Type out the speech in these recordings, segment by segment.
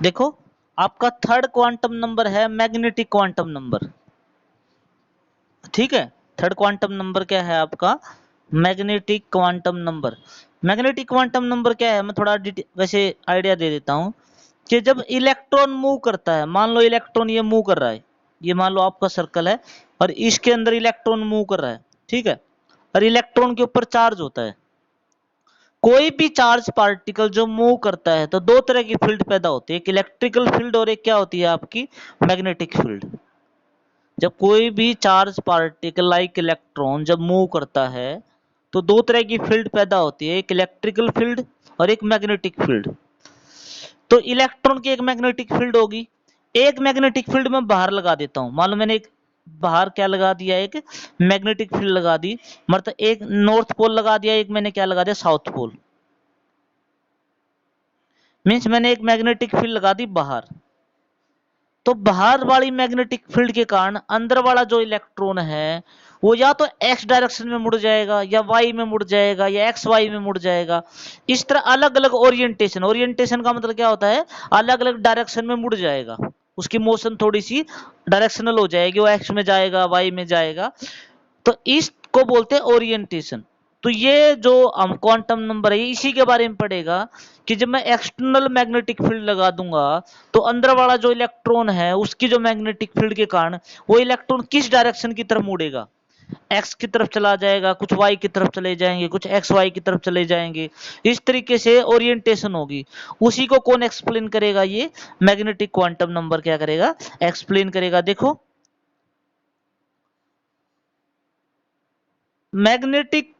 देखो आपका third quantum number है मैग्नेटिक क्वांटम नंबर, ठीक है। थर्ड क्वांटम नंबर क्या है आपका? Magnetic quantum number. Magnetic quantum number क्या है, मैं थोड़ा वैसे आइडिया दे देता हूं कि जब इलेक्ट्रॉन मूव करता है, मान लो इलेक्ट्रॉन ये मूव कर रहा है, ये मान लो आपका सर्कल है और इसके अंदर इलेक्ट्रॉन मूव कर रहा है, ठीक है। और इलेक्ट्रॉन के ऊपर चार्ज होता है। कोई भी चार्ज पार्टिकल जो मूव करता है तो दो तरह की फील्ड पैदा होती है, एक इलेक्ट्रिकल फील्ड और एक क्या होती है आपकी मैग्नेटिक फील्ड। जब कोई भी चार्ज पार्टिकल लाइक इलेक्ट्रॉन जब मूव करता है तो दो तरह की फील्ड पैदा होती है, एक इलेक्ट्रिकल फील्ड और एक मैग्नेटिक फील्ड। तो इलेक्ट्रॉन की एक मैग्नेटिक फील्ड होगी, एक मैग्नेटिक फील्ड में बाहर लगा देता हूं, मान लो मैंने एक बाहर क्या लगा दिया, एक मैग्नेटिक फील्ड लगा दी, मतलब एक नॉर्थ पोल लगा दिया, एक मैंने क्या लगा दिया, साउथ पोल। मीन्स मैंने एक मैग्नेटिक फील्ड लगा दी बाहर। तो बाहर वाली मैग्नेटिक फील्ड के कारण अंदर वाला जो इलेक्ट्रॉन है वो या तो एक्स डायरेक्शन में मुड़ जाएगा या वाई में मुड़ जाएगा या एक्स वाई में मुड़ जाएगा। इस तरह अलग अलग ओरिएंटेशन, ओरिएंटेशन का मतलब क्या होता है, अलग अलग डायरेक्शन में मुड़ जाएगा, उसकी मोशन थोड़ी सी डायरेक्शनल हो जाएगी, वो एक्स में जाएगा वाई में जाएगा। तो इसको बोलते हैं ओरिएंटेशन। तो ये जो हम क्वांटम नंबर है इसी के बारे में पढ़ेगा कि जब मैं एक्सटर्नल मैग्नेटिक फील्ड लगा दूंगा तो अंदर वाला जो इलेक्ट्रॉन है उसकी जो मैग्नेटिक फील्ड के कारण वो इलेक्ट्रॉन किस डायरेक्शन की तरफ मुड़ेगा, एक्स की तरफ चला जाएगा, कुछ वाई की तरफ चले जाएंगे, कुछ एक्स वाई की तरफ चले जाएंगे। इस तरीके से ओरिएंटेशन होगी। उसी को कौन एक्सप्लेन करेगा, ये मैग्नेटिक क्वांटम नंबर क्या करेगा, एक्सप्लेन करेगा। देखो magnetic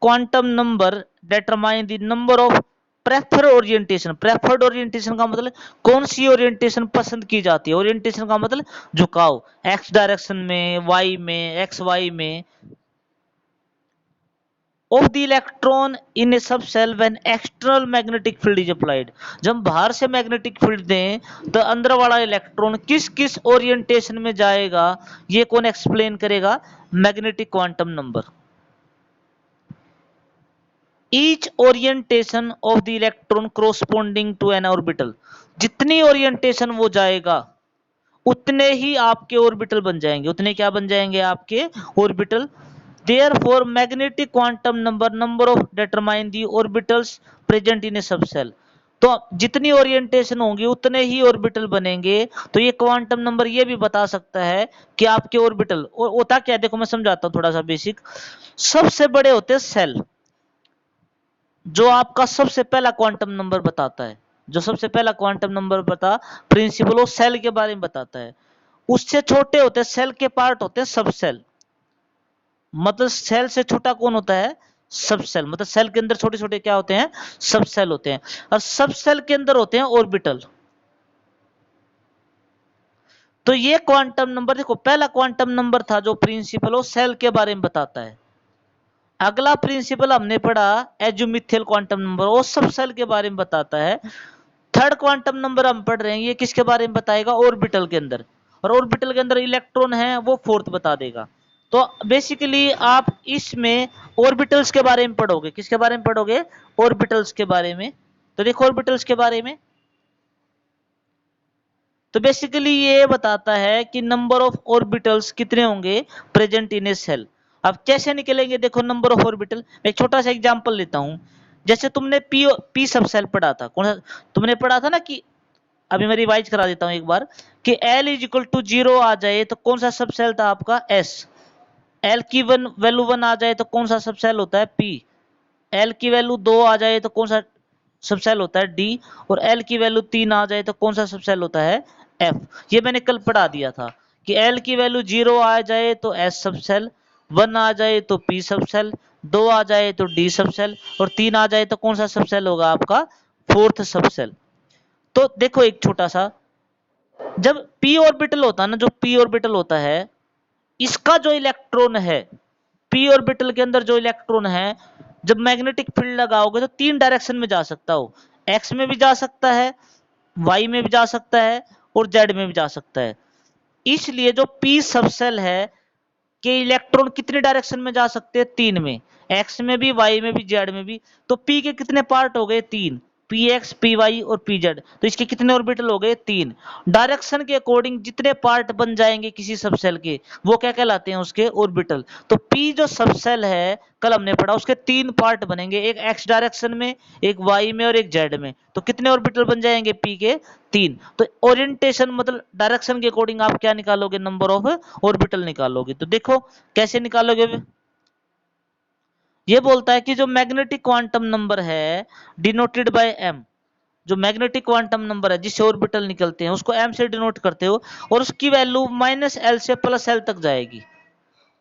quantum number determine the number of prefer orientation. Preferred orientation का मतलब कौन सी ओरिएंटेशन पसंद की जाती है, ओरिएंटेशन का मतलब झुकाव, एक्स डायरेक्शन में, वाई में, एक्स वाई में, of the electron in a sub shell when external magnetic field is applied. जब बाहर से मैग्नेटिक फील्ड दें तो अंदर वाला इलेक्ट्रॉन किस किस ओरिएंटेशन में जाएगा, ये कौन एक्सप्लेन करेगा, magnetic quantum number. each orientation of the electron corresponding to an orbital, जितनी ओरिएंटेशन वो जाएगा उतने ही आपके ऑर्बिटल बन जाएंगे, उतने क्या बन जाएंगे आपके orbital. therefore magnetic quantum number of determine the orbitals present in a subcell। तो जितनी ओरिएंटेशन होंगी उतने ही ऑर्बिटल बनेंगे। तो ये क्वांटम नंबर ये भी बता सकता है कि आपके ऑर्बिटल होता क्या है, देखो मैं समझाता हूं थोड़ा सा बेसिक। सबसे बड़े होते हैं सेल, जो आपका सबसे पहला क्वांटम नंबर बताता है, जो सबसे पहला क्वांटम नंबर बता प्रिंसिपल ऑफ सेल के बारे में बताता है। उससे छोटे होते हैं सेल के पार्ट होते हैं सब सेल, मतलब सेल से छोटा कौन होता है, सब सेल। मतलब सेल के अंदर छोटे छोटे क्या होते हैं, सब सेल होते हैं। और सब सेल के अंदर होते हैं ऑर्बिटल। तो ये क्वांटम नंबर देखो, पहला क्वांटम नंबर था जो प्रिंसिपल ऑफ सेल के बारे में बताता है। अगला प्रिंसिपल हमने पढ़ा एजुमिथेल क्वांटम नंबर, वो सब सेल के बारे में बताता है। थर्ड क्वांटम नंबर हम पढ़ रहे हैं, ये किसके बारे में बताएगा, ऑर्बिटल के अंदर, और ऑर्बिटल के अंदर इलेक्ट्रॉन है वो फोर्थ बता देगा। तो बेसिकली आप इसमें ऑर्बिटल्स के बारे में पढ़ोगे, किसके बारे में पढ़ोगे, ऑर्बिटल्स के बारे में। तो देखो ऑर्बिटल्स के बारे में, तो बेसिकली ये बताता है कि नंबर ऑफ ऑर्बिटल्स कितने होंगे प्रेजेंट इन ए सेल। अब कैसे निकलेंगे, देखो नंबर ऑफ ऑर्बिटल, मैं एक छोटा सा एग्जांपल लेता हूं। जैसे तुमने पी सब सेल पढ़ा था, कौन सा तुमने पढ़ा था ना, कि अभी मैं रिवाइज करा देता हूं एक बार, कि L इज इक्वल टू 0 आ जाए तो कौन सा सब सेल था आपका, S। L की वैल्यू 1 आ जाए तो कौन सा सब सेल होता है, P। L की वैल्यू 2 आ जाए तो कौन सा सब सेल होता है, D। और L की वैल्यू 3 आ जाए तो कौन सा सब सेल होता है, F। ये मैंने कल पढ़ा दिया था कि L की वैल्यू 0 आ जाए तो S सब सेल, 1 आ जाए तो P सब सेल, 2 आ जाए तो D सब सेल, और 3 आ जाए तो कौन सा सब सेल होगा आपका, फोर्थ सब सेल। तो देखो एक छोटा सा, जब p ऑर्बिटल होता है ना, जो p ऑर्बिटल होता है इसका जो इलेक्ट्रॉन है, p ऑर्बिटल के अंदर जो इलेक्ट्रॉन है, जब मैग्नेटिक फील्ड लगाओगे तो तीन डायरेक्शन में जा सकता हो, x में भी जा सकता है, y में भी जा सकता है, और z में भी जा सकता है। इसलिए जो p सबसेल है कि इलेक्ट्रॉन कितने डायरेक्शन में जा सकते हैं, तीन में, x में भी, y में भी, z में भी। तो p के कितने पार्ट हो गए, तीन। पी एक्स, पी वाई और पी जेड। तो इसके कितने ऑर्बिटल हो गए? 3। डायरेक्शन के अकॉर्डिंग जितने पार्ट बन जाएंगे किसी सबसेल के, वो क्या कहलाते हैं? उसके ऑर्बिटल। तो पी जो सबसेल है कल हमने पढ़ा, उसके 3 पार्ट बनेंगे, एक एक्स डायरेक्शन में, एक वाई में और एक जेड में। तो कितने ऑर्बिटल बन जाएंगे पी के? 3। तो ओरिएंटेशन मतलब डायरेक्शन के अकॉर्डिंग आप क्या निकालोगे? नंबर ऑफ ऑर्बिटल निकालोगे। तो देखो कैसे निकालोगे? ये बोलता है कि जो मैग्नेटिक क्वांटम नंबर है डिनोटेड बाय एम, जो मैग्नेटिक क्वांटम नंबर है जिससे ऑर्बिटल निकलते हैं उसको एम से डिनोट करते हो, और उसकी वैल्यू माइनस एल से प्लस एल तक जाएगी।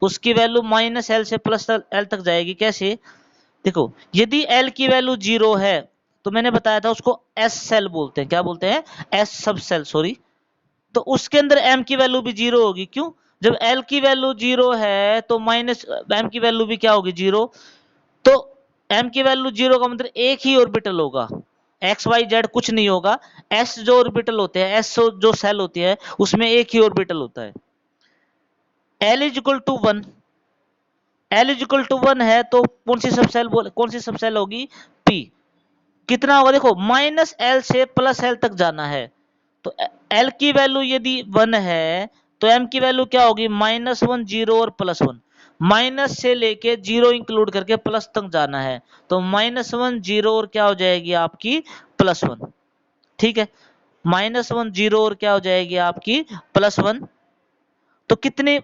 उसकी वैल्यू माइनस एल से प्लस एल तक जाएगी। कैसे? देखो, यदि एल की वैल्यू 0 है तो मैंने बताया था उसको एस सेल बोलते हैं। क्या बोलते हैं? एस सब सेल, सॉरी। तो उसके अंदर एम की वैल्यू भी 0 होगी। क्यों? जब एल की वैल्यू 0 है तो माइनस एम की वैल्यू भी क्या होगी? 0। तो m की वैल्यू 0 का मतलब एक ही ऑर्बिटल होगा, एक्स वाई जेड कुछ नहीं होगा। s जो ऑर्बिटल होते हैं, s जो सेल होती है उसमें एक ही ऑर्बिटल होता है। l is equal to 1, l is equal to 1 है तो कौन सी सबसेल होगी? p। कितना होगा? देखो, माइनस एल से प्लस एल तक जाना है। तो एल की वैल्यू यदि 1 है तो एम की वैल्यू क्या होगी? -1, 0 और +1। माइनस से लेके 0 इंक्लूड करके प्लस तक जाना है, तो -1, 0 और क्या हो जाएगी आपकी? +1। ठीक है, -1, 0 और क्या हो जाएगी आपकी? +1। तो कितने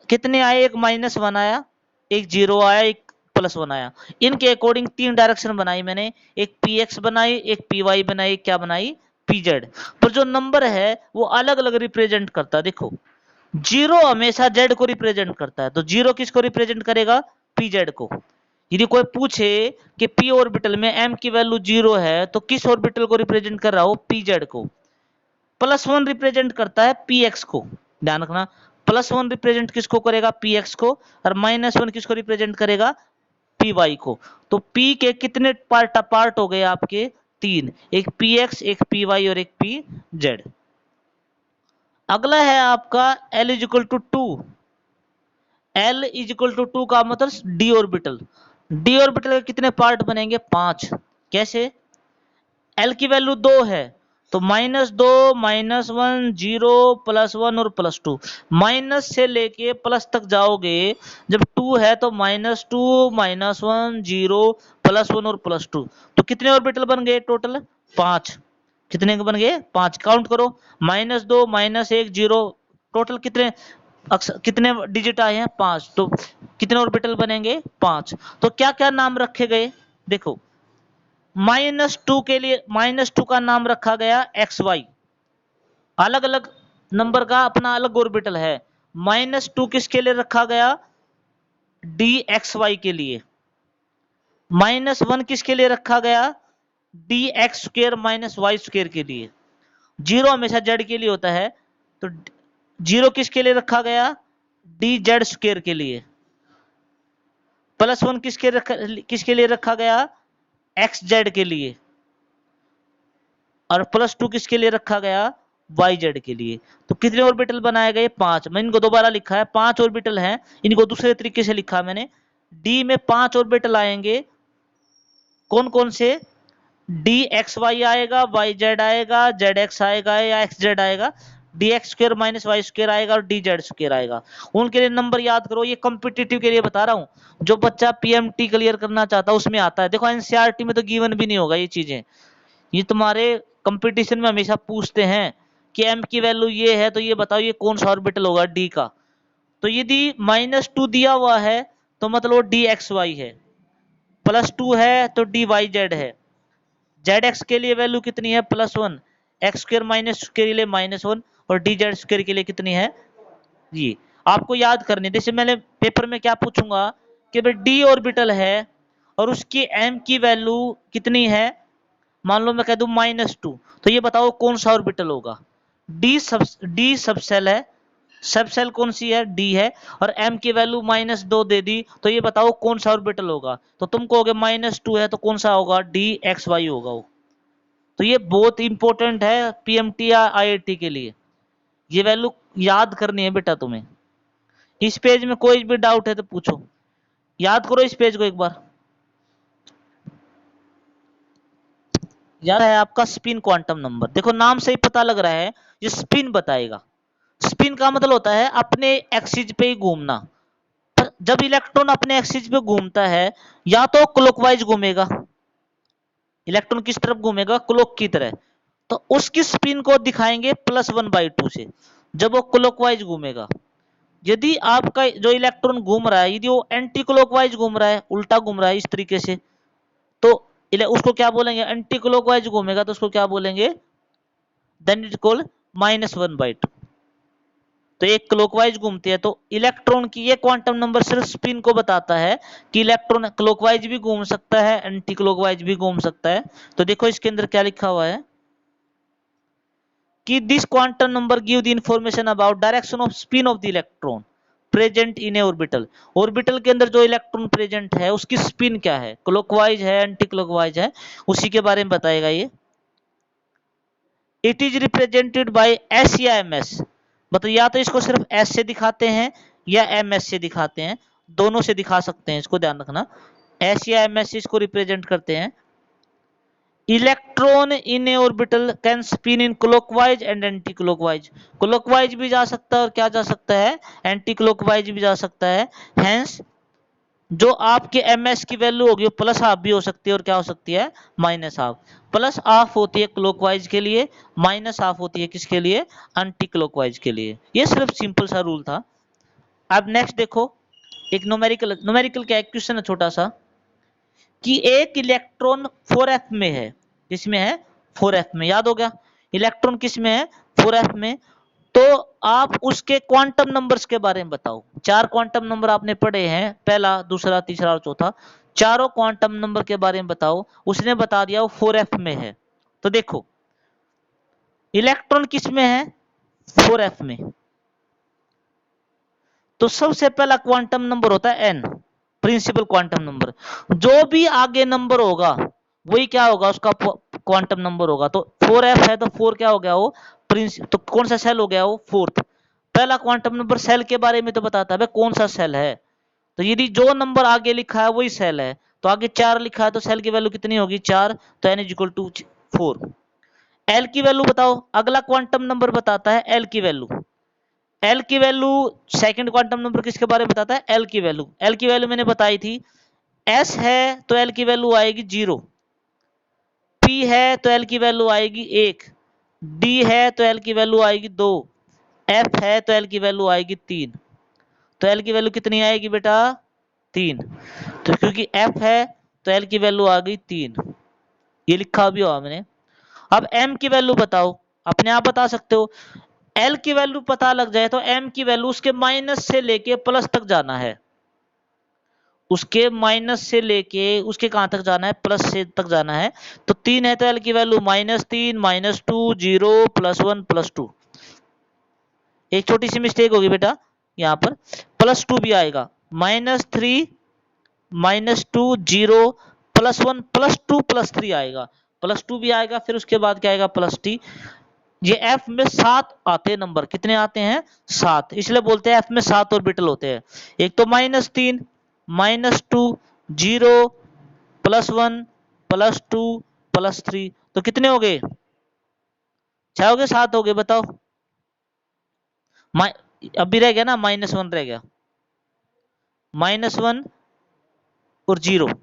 कितने आए? एक -1 आया, एक 0 आया, एक +1 आया। इनके अकॉर्डिंग 3 डायरेक्शन बनाई मैंने, एक पी एक्स बनाई, एक पी वाई बनाई, एक क्या बनाई? P Z. पर जो नंबर है वो अलग अलग रिप्रेजेंट करता है। देखो, 0 हमेशा जेड को रिप्रेजेंट करता है, तो 0 किसको रिप्रेजेंट करेगा? पी जेड को। यदि कोई पूछे कि पी ऑर्बिटल में एम की वैल्यू 0 है तो किस ऑर्बिटल को रिप्रेजेंट कर रहा हो? पी जेड को। +1 रिप्रेजेंट करता है पी एक्स को, ध्यान रखना। +1 रिप्रेजेंट किसको करेगा? पी एक्स को। और -1 किसको रिप्रेजेंट करेगा? पी वाई को। तो पी के कितने पार्ट हो गए आपके? 3। एक पी एक्स, एक पी वाई और एक पी जेड। अगला है आपका L is equal to 2। L is equal to 2 का मतलब डी ऑर्बिटल। डी ऑर्बिटल के कितने पार्ट बनेंगे? 5। कैसे? L की वैल्यू 2 है तो -2, -1, 0, +1 और +2। माइनस से लेके प्लस तक जाओगे, जब 2 है तो -2, -1, 0, +1 और +2। तो कितने ऑर्बिटल बन गए टोटल? 5। कितने बन गए? 5। काउंट करो, -2, -1, 0, टोटल कितने कितने डिजिट आए हैं? 5। तो कितने ऑर्बिटल बनेंगे? 5। तो क्या क्या नाम रखे गए? देखो, -2 के लिए -2 का नाम रखा गया एक्स वाई। अलग अलग नंबर का अपना अलग ऑर्बिटल है। -2 किसके लिए रखा गया? डी एक्स वाई के लिए। -1 किसके लिए रखा गया? D x square -y square के लिए। 0 हमेशा जेड के लिए होता है, तो 0 किसके लिए रखा गया? डी जेड स्क्र के लिए। +1 किसके लिए रखा गया? एक्स जेड के लिए। और +2 किसके लिए रखा गया? वाई जेड के लिए। तो कितने ऑर्बिटल बनाए गए? 5। मैं इनको दोबारा लिखा है, 5 ऑर्बिटल हैं। इनको दूसरे तरीके से लिखा मैंने। डी में 5 ऑर्बिटल आएंगे। कौन कौन से? डी एक्स वाई आएगा, वाई जेड आएगा, जेड एक्स आएगा या एक्स जेड आएगा, d x square -y square आएगा और डी जेड स्क्र आएगा। उनके लिए नंबर याद करो। ये कॉम्पिटिटिव के लिए बता रहा हूं, जो बच्चा पीएमटी क्लियर करना चाहता है उसमें आता है। देखो, एनसीईआरटी में तो गिवन भी नहीं होगा ये चीजें। ये तुम्हारे कंपटीशन में हमेशा पूछते हैं कि एम की वैल्यू ये है तो ये बताओ ये कौन सा ऑर्बिटल होगा डी का। तो यदि -2 दिया हुआ है तो मतलब डी एक्स वाई है, +2 है तो डी वाई जेड है, जेड एक्स के लिए वैल्यू कितनी है? +1, एक्स स्क्र माइनस के लिए -1 और डी जेड स्क्र के लिए कितनी है? ये आपको याद करनी। जैसे मैंने पेपर में क्या पूछूंगा कि भाई डी ऑर्बिटल है और उसकी एम की वैल्यू कितनी है? मान लो मैं कह दूं -2, तो ये बताओ कौन सा ऑर्बिटल होगा? डी सबसेल है। सबसेल कौन सी है? डी है। और m की वैल्यू -2 दे दी, तो ये बताओ कौन सा ऑर्बिटल होगा? तो तुम कहोगे -2 है तो कौन सा होगा? डी एक्स वाई होगा वो। तो ये बहुत इंपॉर्टेंट है पीएमटी या आईआईटी के लिए। ये वैल्यू याद करनी है बेटा तुम्हें। इस पेज में कोई भी डाउट है तो पूछो। याद करो इस पेज को एक बार। यार है आपका स्पिन क्वांटम नंबर। देखो नाम से ही पता लग रहा है ये स्पिन बताएगा। स्पिन का मतलब होता है अपने एक्सिस पे ही घूमना। पर जब इलेक्ट्रॉन अपने एक्सिस पे घूमता है या तो क्लॉकवाइज घूमेगा, इलेक्ट्रॉन किस तरफ घूमेगा, क्लॉक की तरह, तो उसकी स्पिन को दिखाएंगे +1/2 से जब वो क्लॉकवाइज घूमेगा। यदि आपका जो इलेक्ट्रॉन घूम रहा है यदि वो एंटी क्लॉकवाइज घूम रहा है, उल्टा घूम रहा है इस तरीके से, तो उसको क्या बोलेंगे, एंटी क्लॉकवाइज घूमेगा तो उसको क्या बोलेंगे, देन इट कॉल्ड -1/2। तो एक क्लॉकवाइज घूमती है तो इलेक्ट्रॉन की ये क्वांटम नंबर सिर्फ स्पिन को बताता है कि इलेक्ट्रॉन क्लॉकवाइज भी घूम सकता है, एंटी क्लॉकवाइज भी घूम सकता है। तो देखो इसके अंदर क्या लिखा हुआ है कि this quantum number give the information about direction off spin off the electron present in A orbital. Orbital के अंदर जो इलेक्ट्रॉन प्रेजेंट है उसकी स्पिन क्या है, क्लॉकवाइज है, एंटी क्लॉकवाइज है, उसी के बारे में बताएगा ये। It is represented by S या एम एस, मतलब या तो इसको सिर्फ एस से दिखाते हैं या एम एस से दिखाते हैं, दोनों से दिखा सकते हैं, इसको ध्यान रखना। एस या एम एस इसको रिप्रेजेंट करते हैं। Electron in A orbital can spin in clockwise and anti clockwise, clockwise भी जा सकता है और क्या जा सकता है, एंटी क्लॉकवाइज भी जा सकता है। हेंस जो आपके एम एस की वैल्यू होगी प्लस हाफ भी हो सकती है और क्या हो सकती है, माइनस हाफ। प्लस हाफ होती है क्लॉकवाइज के लिए, माइनस हाफ होती है किसके लिए, एंटी क्लॉकवाइज के लिए। ये सिर्फ सिंपल सा रूल था। अब नेक्स्ट देखो, एक न्यूमेरिकल, न्यूमेरिकल क्या क्वेश्चन है छोटा सा, कि एक इलेक्ट्रॉन 4f में है, किसमें है, 4f में, याद हो गया इलेक्ट्रॉन किस में है, 4f में। तो आप उसके क्वांटम नंबर्स के बारे में बताओ। 4 क्वांटम नंबर आपने पढ़े हैं, पहला, दूसरा, तीसरा और चौथा, चारों क्वांटम नंबर के बारे में बताओ। उसने बता दिया वो 4f में है। तो देखो इलेक्ट्रॉन किस में है, 4f में, तो सबसे पहला क्वांटम नंबर होता है n, प्रिंसिपल क्वांटम नंबर। जो भी आगे नंबर होगा वही क्या होगा, उसका क्वांटम नंबर होगा। तो 4f है तो 4 क्या हो गया, वो तो कौन सा सेल हो गया, वो फोर्थ। पहला क्वांटम नंबर सेल के बारे में तो बताता है कौन सा सेल है। तो यदि जो नंबर आगे लिखा है वही सेल है, तो आगे 4 लिखा है तो सेल की वैल्यू कितनी होगी, 4, तो n = 4। एल की वैल्यू बताओ, अगला क्वांटम नंबर बताता है एल की वैल्यू। एल की वैल्यू सेकंड क्वांटम नंबर किसके बारे में बताता है, एल की वैल्यू। एल की वैल्यू मैंने बताई थी, एस है तो एल की वैल्यू आएगी 0, पी है तो एल की वैल्यू आएगी 1, डी है तो एल की वैल्यू आएगी 2, एफ है तो एल की वैल्यू आएगी 3। तो एल की वैल्यू कितनी आएगी बेटा, 3। तो क्योंकि एफ है तो एल की वैल्यू आ गई 3, ये लिखा भी हुआ मैंने। अब एम की वैल्यू बताओ, अपने आप बता सकते हो। एल की वैल्यू पता लग जाए तो एम की वैल्यू उसके माइनस से लेके प्लस तक जाना है, उसके माइनस से लेके उसके कहां तक जाना है, प्लस से तक जाना है। तो 3 है तो एल की वैल्यू -3, -2, 0, +1, +2। एक छोटी सी मिस्टेक होगी बेटा, यहाँ पर +2 भी आएगा, -3, -2, 0, +1, +2, +3 आएगा, +2 भी आएगा, फिर उसके बाद क्या आएगा, +t। ये एफ में 7 आते हैं नंबर, कितने आते हैं, 7, इसलिए बोलते हैं एफ में 7 ऑर्बिटल होते हैं। एक तो -3, -2, 0, +1, +2, +3, तो कितने हो गए, 6 हो गए, 7 हो गए, बताओ। अभी रह गया ना, -1 रह गया, -1 और 0,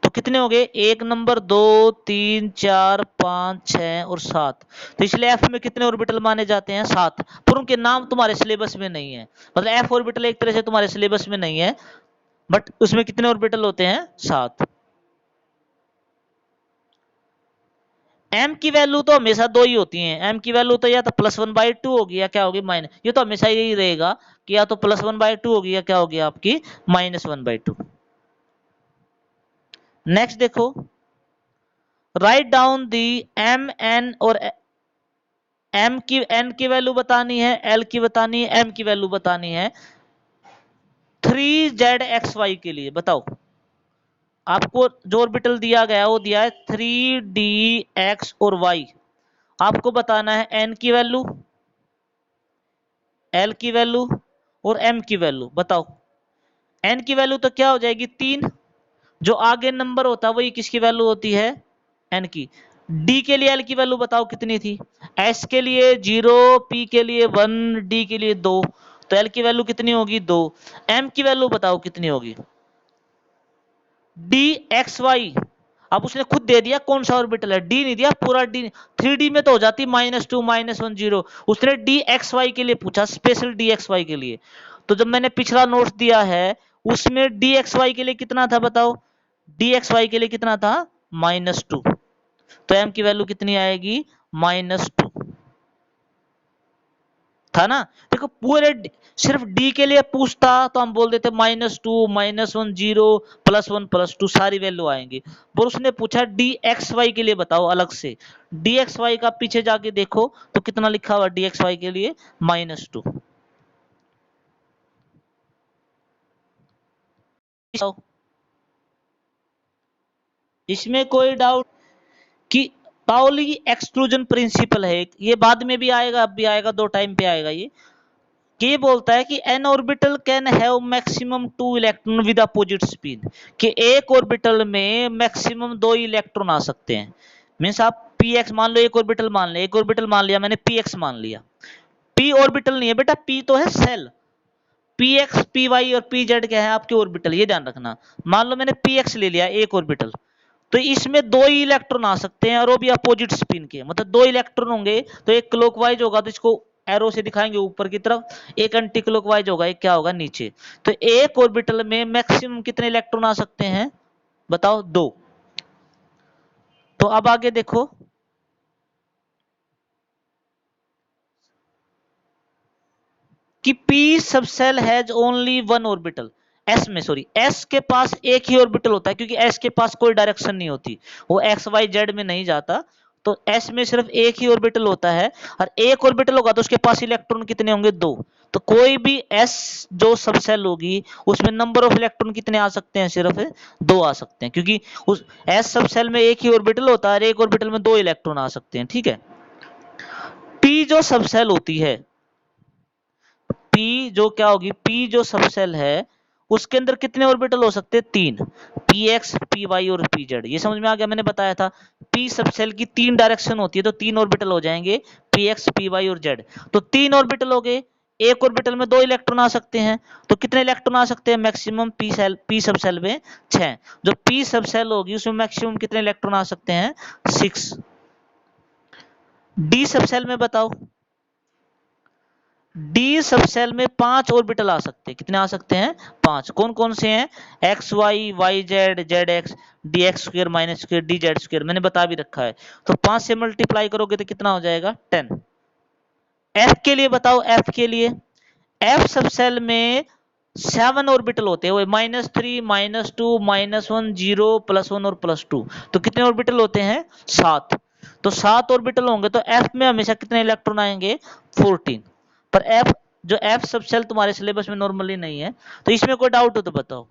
तो कितने हो गए, 1 नंबर, 2, 3, 4, 5, 6 और 7। तो इसलिए एफ में कितने ऑर्बिटल माने जाते हैं, 7, पर उनके नाम तुम्हारे सिलेबस में नहीं है। मतलब एफ ऑर्बिटल एक तरह से तुम्हारे सिलेबस में नहीं है, बट उसमें कितने ऑर्बिटल होते हैं, 7। एम की वैल्यू तो हमेशा 2 ही होती है, एम की वैल्यू तो या तो +1/2 होगी या क्या होगी, माइनस, ये तो हमेशा यही रहेगा कि या तो +1/2 होगी या क्या होगी आपकी, -1/2। नेक्स्ट देखो, write down the m n और एम की, एन की वैल्यू बतानी है, एल की बतानी है, एम की वैल्यू बतानी है 3ZXY के लिए। बताओ आपको जो ऑर्बिटल दिया गया वो दिया है 3D, X और Y। आपको बताना है एन की वैल्यू, एल की वैल्यू और एम की वैल्यू। बताओ एन की वैल्यू तो क्या हो जाएगी, 3, जो आगे नंबर होता है वही किसकी वैल्यू होती है, एन की। डी के लिए एल की वैल्यू बताओ कितनी थी, एस के लिए 0, पी के लिए 1, डी के लिए 2, तो एल की वैल्यू कितनी होगी 2। एम की वैल्यू बताओ कितनी होगी, डी एक्स वाई, अब उसने खुद दे दिया कौन सा ऑर्बिटल है, डी नहीं दिया पूरा डी, 3D में तो हो जाती -2 -1 0, उसने डी एक्स वाई के लिए पूछा, स्पेशल डी एक्स वाई के लिए। तो जब मैंने पिछला नोट्स दिया है उसमें डी एक्स वाई के लिए कितना था बताओ, डी एक्स वाई के लिए कितना था -2, तो एम की वैल्यू कितनी आएगी -2, था ना। देखो पूरे सिर्फ डी के लिए पूछता तो हम बोल देते -2 -1 0 +1 +2 सारी वैल्यू आएंगी, पर उसने पूछा डी एक्स वाई के लिए बताओ अलग से, डी एक्स वाई का पीछे जाके देखो तो कितना लिखा हुआ डी एक्स वाई के लिए -2। इसमें कोई डाउट कि पाउली एक्सक्लूजन प्रिंसिपल है, ये बाद में भी आएगा, अब भी आएगा, दो टाइम पे आएगा ये, कि ये बोलता है कि N orbital can have maximum 2 electron with opposite spin, कि एक ऑर्बिटल में मैक्सिमम 2 इलेक्ट्रॉन आ सकते हैं। मींस आप px मान लो, एक ऑर्बिटल मान लिया, एक ऑर्बिटल मान लिया मैंने, px मान लिया, p ऑर्बिटल नहीं है बेटा, p तो है सेल, px py और pz क्या है आपके ऑर्बिटल, ये ध्यान रखना। मान लो मैंने px ले लिया एक ऑर्बिटल, तो इसमें 2 ही इलेक्ट्रॉन आ सकते हैं और वो भी अपोजिट स्पिन के, मतलब 2 इलेक्ट्रॉन होंगे तो एक क्लॉकवाइज होगा तो इसको एरो से दिखाएंगे ऊपर की तरफ, एक एंटी क्लॉकवाइज होगा, एक क्या होगा नीचे। तो एक ऑर्बिटल में मैक्सिमम कितने इलेक्ट्रॉन आ सकते हैं बताओ 2। तो अब आगे देखो, कि p subshell has only one orbital, s में सॉरी s के पास एक ही ऑर्बिटल होता है, क्योंकि s के पास कोई डायरेक्शन नहीं होती, वो x y z में नहीं जाता, तो s में सिर्फ एक ही ऑर्बिटल होता है, और एक ऑर्बिटल होगा तो उसके पास इलेक्ट्रॉन कितने होंगे 2। तो कोई भी s जो सबसेल होगी उसमें नंबर ऑफ इलेक्ट्रॉन कितने आ सकते हैं, सिर्फ 2 आ सकते हैं, क्योंकि उस s सबसेल में एक ही ऑर्बिटल होता है और एक ऑर्बिटल में 2 इलेक्ट्रॉन आ सकते हैं, ठीक है। p जो सबसेल होती है, p जो क्या होगी, p जो सबसेल है उसके अंदर कितने ऑर्बिटल हो सकते हैं 3, px py और pz, ये समझ में आ गया, मैंने बताया था p सबसेल की 3 डायरेक्शन होती है तो 3 ऑर्बिटल हो जाएंगे px py और z, तो 3 ऑर्बिटल हो गए, एक ऑर्बिटल में 2 इलेक्ट्रॉन आ सकते हैं, तो कितने इलेक्ट्रॉन आ सकते हैं मैक्सिमम p सबसेल में 6, जो p सबसेल होगी उसमें मैक्सिमम कितने इलेक्ट्रॉन आ सकते हैं 6। d सबसेल में बताओ, डी सबसेल में 5 ऑर्बिटल आ सकते हैं, कितने आ सकते हैं 5, कौन कौन से हैं, x y y z z x d x square minus square d z square, मैंने बता भी रखा है, तो 5 से मल्टीप्लाई करोगे तो कितना हो जाएगा 10। एफ के लिए बताओ, एफ के लिए, एफ सबसेल में 7 ऑर्बिटल होते हैं, वो -3 -2 -1 0 +1 और +2, तो कितने ऑर्बिटल होते हैं 7, तो 7 ऑर्बिटल होंगे तो एफ में हमेशा कितने इलेक्ट्रॉन आएंगे 14, पर एफ जो एफ सबसेल तुम्हारे सिलेबस में नॉर्मली नहीं है, तो इसमें कोई डाउट हो तो बताओ।